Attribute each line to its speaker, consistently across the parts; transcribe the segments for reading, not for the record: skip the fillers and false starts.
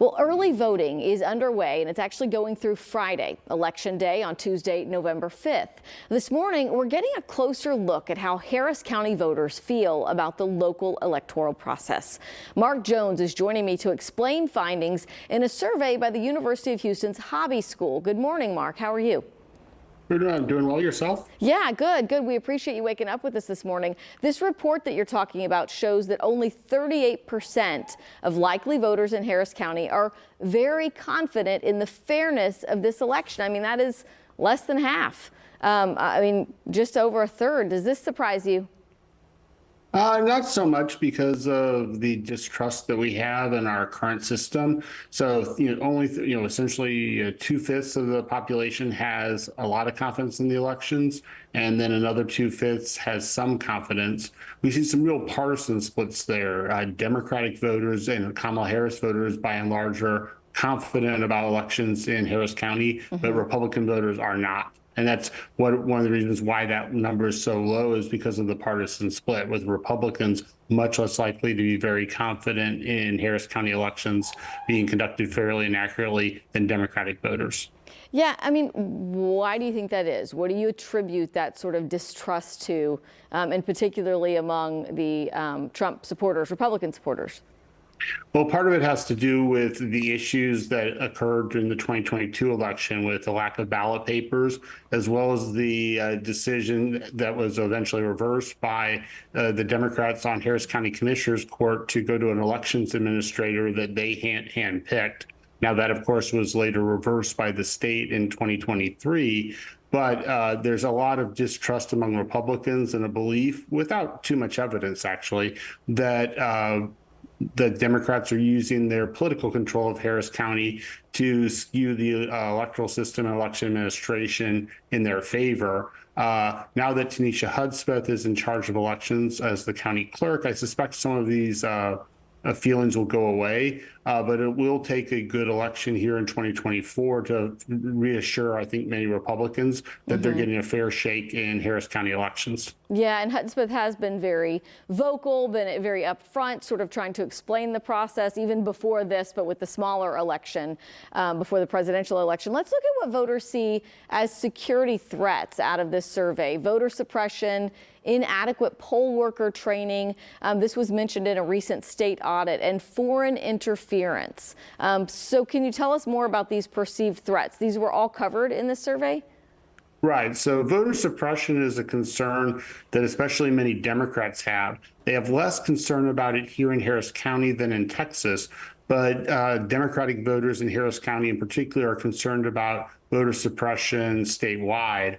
Speaker 1: Well, early voting is underway, and it's actually going through Friday, Election Day on Tuesday, November 5th. This morning, we're getting a closer look at how Harris County voters feel about the local electoral process. Mark Jones is joining me to explain findings in a survey by the University of Houston's Hobby School. Good morning, Mark. How are you?
Speaker 2: Doing well yourself?
Speaker 1: Yeah, good. We appreciate you waking up with us this morning. This report that you're talking about shows that only 38% of likely voters in Harris County are very confident in the fairness of this election. I mean, that is less than half. Just over a third. Does this surprise you?
Speaker 2: Not so much because of the distrust that we have in our current system. So, only, essentially 2/5 of the population has a lot of confidence in the elections, and then another 2/5 has some confidence. We see some real partisan splits there. Democratic voters and Kamala Harris voters, by and large, are confident about elections in Harris County, but Republican voters are not. And that's one of the reasons why that number is so low, is because of the partisan split, with Republicans much less likely to be very confident in Harris County elections being conducted fairly and accurately than Democratic voters.
Speaker 1: Yeah, why do you think that is? What do you attribute that sort of distrust to, and particularly among the Trump supporters, Republican supporters?
Speaker 2: Well, part of it has to do with the issues that occurred during the 2022 election, with the lack of ballot papers, as well as the decision that was eventually reversed by the Democrats on Harris County Commissioners Court to go to an elections administrator that they handpicked. Now, that, of course, was later reversed by the state in 2023. But there's a lot of distrust among Republicans, and a belief, without too much evidence, actually, that the Democrats are using their political control of Harris County to skew the electoral system and election administration in their favor. Now that Tanisha Hudspeth is in charge of elections as the county clerk, I suspect some of these feelings will go away, but it will take a good election here in 2024 to reassure, I think, many Republicans that they're getting a fair shake in Harris County elections.
Speaker 1: Yeah, and Hudspeth has been very vocal, been very upfront, sort of trying to explain the process even before this, but with the smaller election, before the presidential election. Let's look at what voters see as security threats out of this survey. Voter suppression, inadequate poll worker training. This was mentioned in a recent state audit, and foreign interference. So can you tell us more about these perceived threats? These were all covered in this survey?
Speaker 2: Right. So voter suppression is a concern that especially many Democrats have. They have less concern about it here in Harris County than in Texas, but Democratic voters in Harris County in particular are concerned about voter suppression statewide.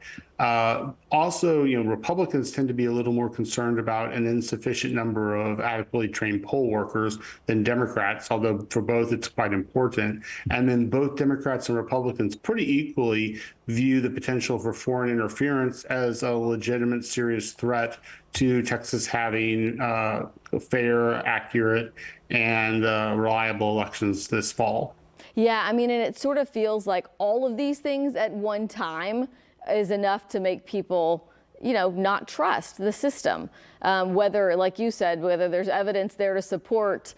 Speaker 2: Also, Republicans tend to be a little more concerned about an insufficient number of adequately trained poll workers than Democrats, although for both it's quite important. And then both Democrats and Republicans pretty equally view the potential for foreign interference as a legitimate, serious threat to Texas having fair, accurate, and reliable elections this fall.
Speaker 1: Yeah, and it sort of feels like all of these things at one time is enough to make people, not trust the system. Whether, like you said, whether there's evidence there to support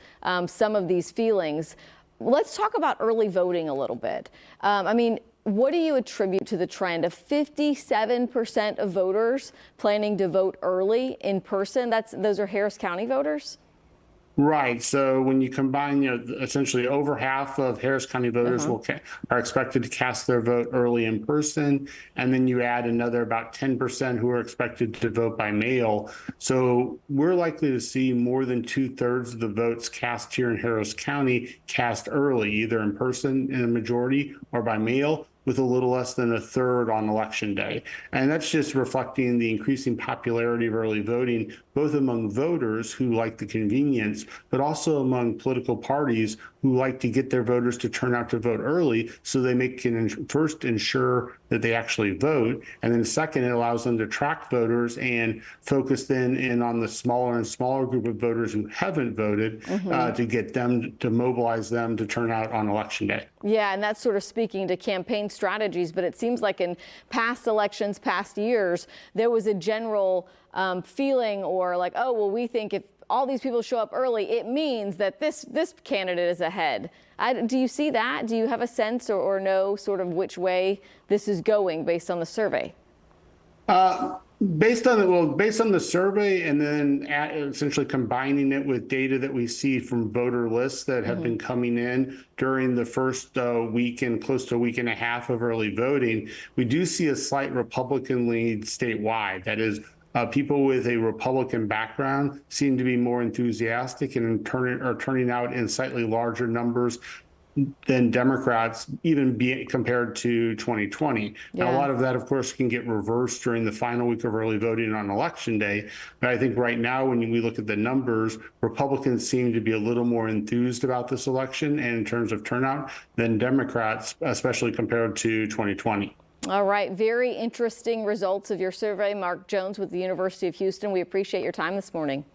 Speaker 1: some of these feelings. Let's talk about early voting a little bit. What do you attribute to the trend of 57% of voters planning to vote early in person? Those are Harris County voters?
Speaker 2: Right. So when you combine, essentially over half of Harris County voters are expected to cast their vote early in person, and then you add another about 10% who are expected to vote by mail. So we're likely to see more than 2/3 of the votes cast here in Harris County cast early, either in person in a majority or by mail, with a little less than 1/3 on election day. And that's just reflecting the increasing popularity of early voting, both among voters who like the convenience, but also among political parties who like to get their voters to turn out to vote early, so they can first ensure that they actually vote, and then second, it allows them to track voters and focus then in on the smaller and smaller group of voters who haven't voted, to get them, to mobilize them to turn out on election day.
Speaker 1: Yeah, and that's sort of speaking to campaign strategies, but it seems like in past elections, past years, there was a general feeling, or like, oh, well, we think if all these people show up early, it means that this candidate is ahead. Do you see that? Do you have a sense or know sort of which way this is going based on the survey?
Speaker 2: Based on the survey, and then essentially combining it with data that we see from voter lists that have been coming in during the first week and close to a week and a half of early voting, we do see a slight Republican lead statewide. That is, people with a Republican background seem to be more enthusiastic and are turning out in slightly larger numbers than Democrats, even compared to 2020. Now, a lot of that, of course, can get reversed during the final week of early voting on Election Day. But I think right now, when we look at the numbers, Republicans seem to be a little more enthused about this election and in terms of turnout than Democrats, especially compared to 2020.
Speaker 1: All right. Very interesting results of your survey. Mark Jones with the University of Houston. We appreciate your time this morning.